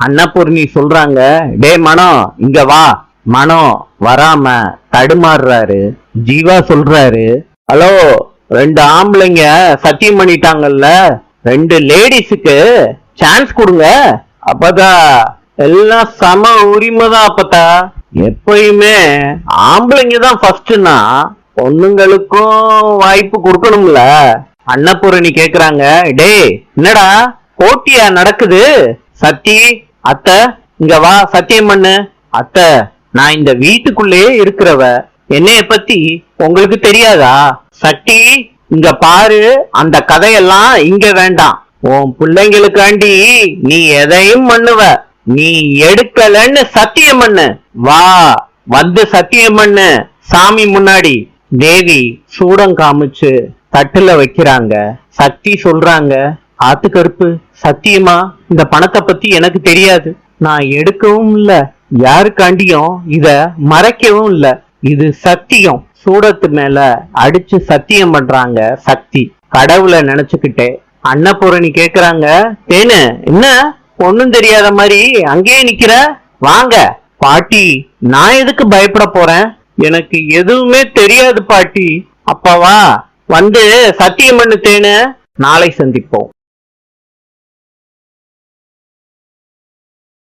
அன்னபூர்ணி சொல்றாங்க, டே மனோ இங்க வா. மனோ வராம தடுமாறுறாரு. ஜீவா சொல்றாரு, ஹலோ, 2 ஆம்பளைங்க சத்தியம் பண்ணிட்டாங்கல்ல, 2 லேடிஸுக்கு சான்ஸ் கொடுங்க. அப்பதா எல்லாம் சம உரிமைதான். அப்பதா எப்பயுமே ஆம்பளைங்க தான் ஃபர்ஸ்ட்னா பொண்ணுங்களுக்கும் வாய்ப்பு கொடுக்கணும்ல. அன்னபூரணி கேக்குறாங்க, டே என்னடா போட்டியா நடக்குது? சத்தி, அத்தை இங்க வா, சத்தியம் பண்ணு. அத்தை, நான் இந்த வீட்டுக்குள்ளேயே இருக்கிறவ, என்னைய பத்தி உங்களுக்கு தெரியாதா? சட்டி இங்க பாரு, அந்த கதையெல்லாம் இங்க வேண்டாம். உன் பிள்ளைங்களுக்காண்டி நீ எதையும் பண்ணுவ. நீ எடுக்கலன்னு சத்தியம் பண்ணு. வா, வந்து சத்தியம் பண்ணு சாமி முன்னாடி. தேவி சூடம் காமிச்சு தட்டுல வைக்கிறாங்க. சக்தி சொல்றாங்க, ஆத்து கருப்பு, சத்தியமா இந்த பணத்தை பத்தி எனக்கு தெரியாது. நான் எடுக்கவும் இல்ல, யாருக்காண்டியும் இத மறைக்கவும் இல்ல. இது சத்தியம். சூடத்து மேல அடிச்சு சத்தியம் பண்றாங்க சக்தி, கடவுளை நினைச்சுக்கிட்டே. அன்னபூரணி கேக்குறாங்க, தேனு என்ன ஒண்ணும் தெரியாத மாதிரி அங்கேயே நிக்கிற? வாங்க பாட்டி, நான் எதுக்கு பயப்பட போறேன்? எனக்கு எதுவுமே தெரியாது பாட்டி. அப்பவா வந்து சத்தியம் பண்ணு தேனு. நாளை சந்திப்போம்.